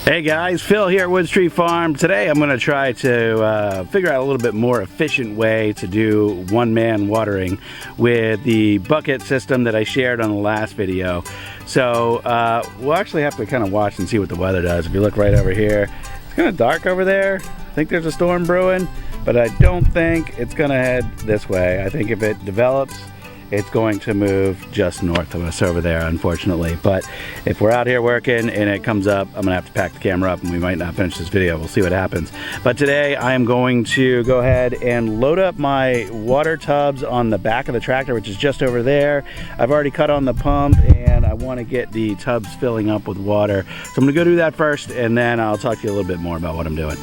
Hey guys, Phil here at Wood Street Farm. Today I'm going to try to figure out a little bit more efficient way to do one-man watering with the bucket system that I shared on the last video. So we'll actually have to kind of watch and see what the weather does. If you look right over here, it's kind of dark over there. I think there's a storm brewing, but I don't think it's going to head this way. I think if it develops, it's going to move just north of us over there, unfortunately. But if we're out here working and it comes up, I'm gonna have to pack the camera up and we might not finish this video. We'll see what happens. But today I am going to go ahead and load up my water tubs on the back of the tractor, which is just over there. I've already cut on the pump and I want to get the tubs filling up with water. So I'm gonna go do that first and then I'll talk to you a little bit more about what I'm doing.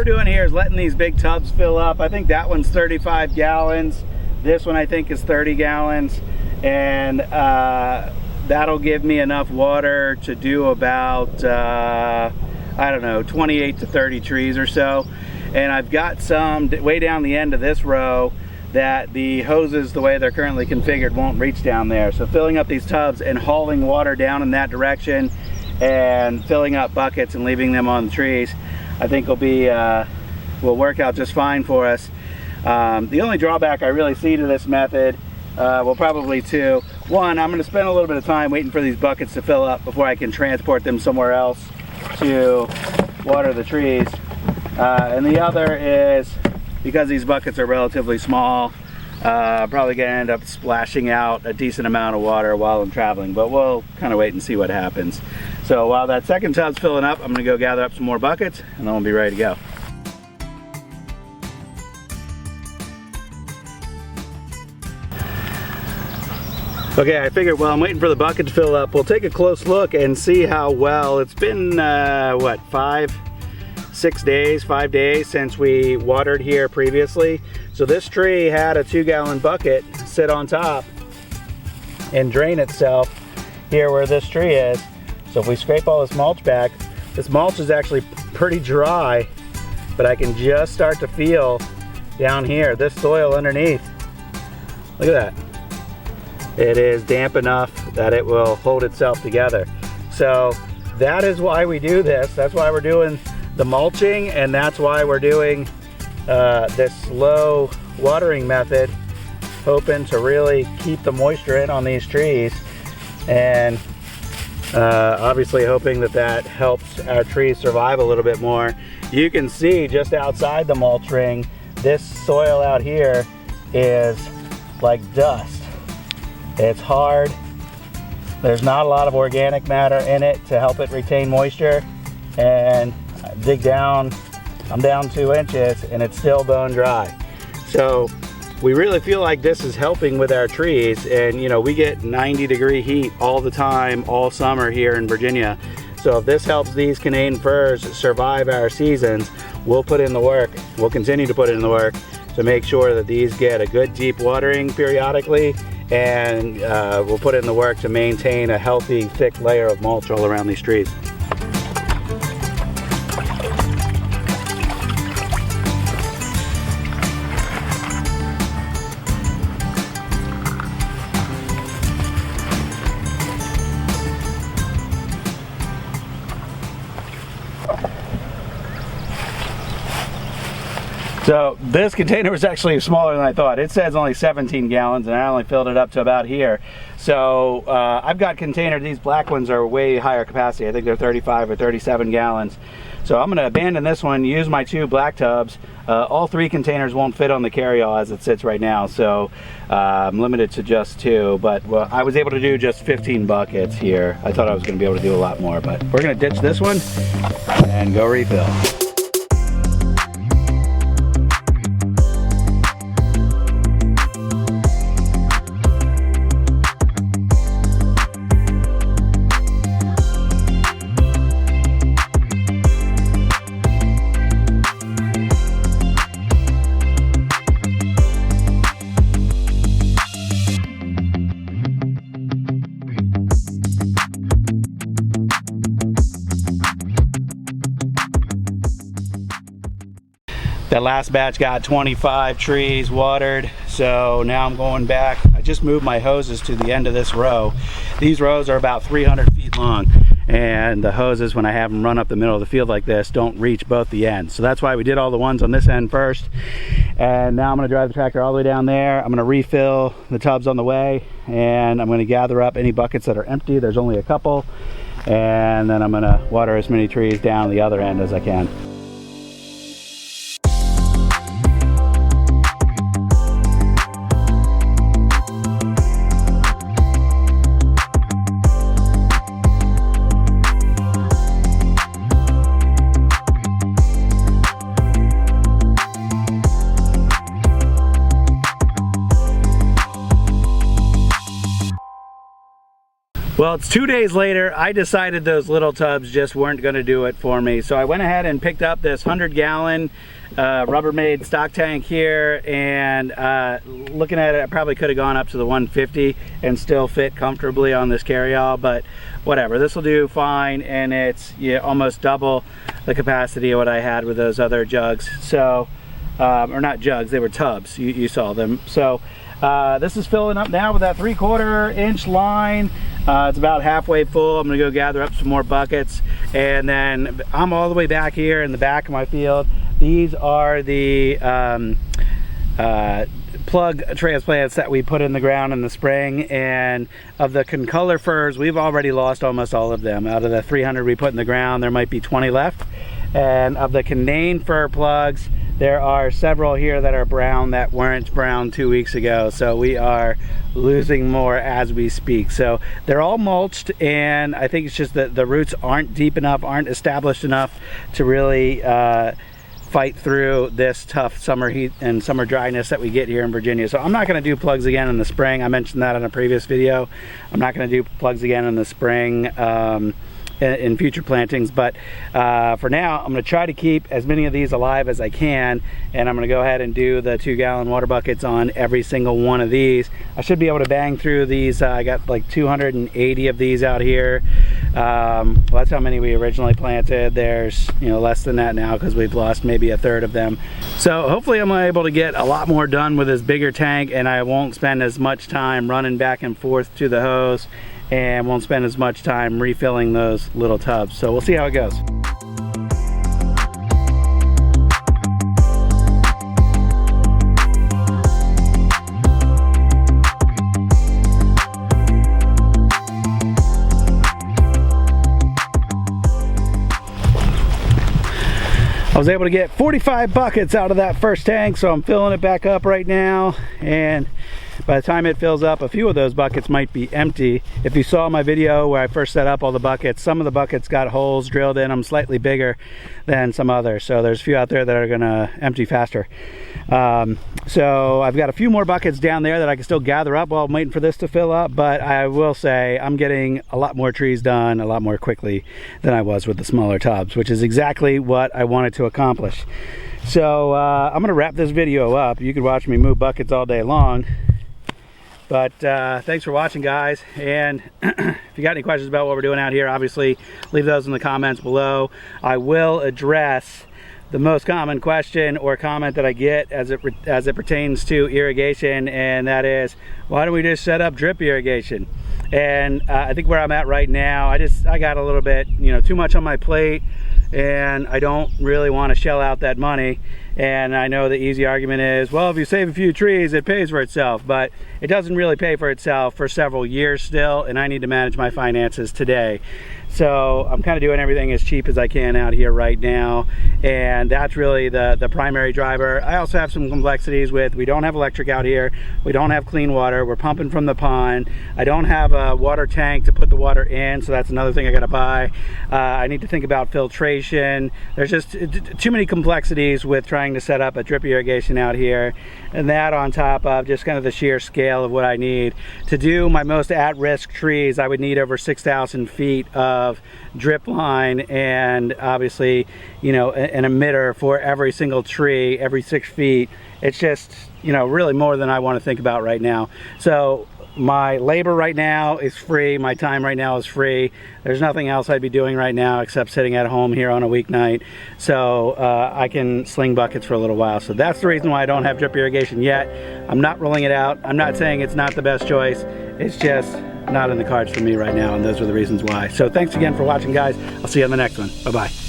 Doing here is letting these big tubs fill up. I think that one's 35 gallons. This one I think is 30 gallons. And that'll give me enough water to do about, I don't know, 28 to 30 trees or so. And I've got some way down the end of this row that the hoses, the way they're currently configured, won't reach down there. So filling up these tubs and hauling water down in that direction and filling up buckets and leaving them on the trees, I think will work out just fine for us. The only drawback I really see to this method, well, probably two. One, I'm going to spend a little bit of time waiting for these buckets to fill up before I can transport them somewhere else to water the trees. And the other is, because these buckets are relatively small, probably going to end up splashing out a decent amount of water while I'm traveling, but we'll kind of wait and see what happens. So while that second tub's filling up, I'm going to go gather up some more buckets and then we'll be ready to go. Okay, I figured while I'm waiting for the bucket to fill up, we'll take a close look and see how well it's been, what, 5 days since we watered here previously. So this tree had a 2-gallon bucket sit on top and drain itself here where this tree is. So if we scrape all this mulch back, this mulch is actually pretty dry, but I can just start to feel down here, this soil underneath. Look at that. It is damp enough that it will hold itself together. So that is why we do this. That's why we're doing the mulching, and that's why we're doing this slow watering method, hoping to really keep the moisture in on these trees, and obviously hoping that that helps our trees survive a little bit more. You can see just outside the mulch ring, this soil out here is like dust. It's hard. There's not a lot of organic matter in it to help it retain moisture. And I dig down, I'm down 2 inches and it's still bone dry. So we really feel like this is helping with our trees. And you know, we get 90-degree heat all the time, all summer here in Virginia. So if this helps these Canadian firs survive our seasons, we'll put in the work. We'll continue to put in the work to make sure that these get a good deep watering periodically, and we'll put in the work to maintain a healthy, thick layer of mulch all around these trees. So this container was actually smaller than I thought. It says only 17 gallons and I only filled it up to about here. So I've got containers, these black ones are way higher capacity. I think they're 35 or 37 gallons. So I'm going to abandon this one, use my 2 black tubs. All 3 containers won't fit on the carry-all as it sits right now, so I'm limited to just 2. But well, I was able to do just 15 buckets here. I thought I was going to be able to do a lot more, but we're going to ditch this one and go refill. That last batch got 25 trees watered, so now I'm going back. I just moved my hoses to the end of this row. These rows are about 300 feet long, and the hoses, when I have them run up the middle of the field like this, don't reach both the ends. So that's why we did all the ones on this end first. And now I'm going to drive the tractor all the way down there. I'm going to refill the tubs on the way, and I'm going to gather up any buckets that are empty. There's only a couple. And then I'm going to water as many trees down the other end as I can. Well, it's 2 days later. I decided those little tubs just weren't going to do it for me. So I went ahead and picked up this 100-gallon Rubbermaid stock tank here, and looking at it, I probably could have gone up to the 150 and still fit comfortably on this carry-all, but whatever. This will do fine, and it's almost double the capacity of what I had with those other jugs. So, or not jugs, they were tubs. You saw them. So this is filling up now with that 3/4 inch line. It's about halfway full. I'm gonna go gather up some more buckets, and then I'm all the way back here in the back of my field. These are the plug transplants that we put in the ground in the spring, and of the concolor firs, we've already lost almost all of them. Out of the 300 we put in the ground, there might be 20 left. And of the Canaan fir plugs, there are several here that are brown that weren't brown 2 weeks ago, so we are losing more as we speak. So they're all mulched, and I think it's just that the roots aren't deep enough, aren't established enough to really fight through this tough summer heat and summer dryness that we get here in Virginia. So I'm not going to do plugs again in the spring. I mentioned that in a previous video. I'm not going to do plugs again in the spring in future plantings, but for now I'm going to try to keep as many of these alive as I can, and I'm going to go ahead and do the 2-gallon water buckets on every single one of these. I should be able to bang through these. I got like 280 of these out here. Well, that's how many we originally planted. There's less than that now because we've lost maybe a third of them. So hopefully I'm able to get a lot more done with this bigger tank, and I won't spend as much time running back and forth to the hose, and won't spend as much time refilling those little tubs. So we'll see how it goes. I was able to get 45 buckets out of that first tank, so I'm filling it back up right now, and by the time it fills up, a few of those buckets might be empty. If you saw my video where I first set up all the buckets, some of the buckets got holes drilled in them slightly bigger than some others, so there's a few out there that are gonna empty faster. So I've got a few more buckets down there that I can still gather up while I'm waiting for this to fill up, but I will say I'm getting a lot more trees done a lot more quickly than I was with the smaller tubs, which is exactly what I wanted to accomplish. So I'm gonna wrap this video up. You could watch me move buckets all day long, but thanks for watching, guys. And if you got any questions about what we're doing out here, obviously leave those in the comments below. I will address the most common question or comment that I get as it pertains to irrigation, and that is, why don't we just set up drip irrigation? And I think where I'm at right now, I got a little bit, you know, too much on my plate, and I don't really want to shell out that money. And I know the easy argument is, well, if you save a few trees, it pays for itself, but it doesn't really pay for itself for several years still, and I need to manage my finances today. So I'm kind of doing everything as cheap as I can out here right now, and that's really the primary driver. I also have some complexities with, we don't have electric out here, we don't have clean water, we're pumping from the pond, I don't have a water tank to put the water in, so that's another thing I gotta buy. I need to think about filtration. There's just too many complexities with trying to set up a drip irrigation out here, and that on top of just kind of the sheer scale of what I need. To do my most at-risk trees, I would need over 6,000 feet of drip line, and obviously, you know, an emitter for every single tree every 6 feet. It's just, you know, really more than I want to think about right now. So my labor right now is free, my time right now is free. There's nothing else I'd be doing right now except sitting at home here on a weeknight, so I can sling buckets for a little while. So that's the reason why I don't have drip irrigation yet. I'm not ruling it out. I'm not saying it's not the best choice. It's just not in the cards for me right now, and those are the reasons why. So thanks again for watching, guys. I'll see you on the next one. Bye-bye.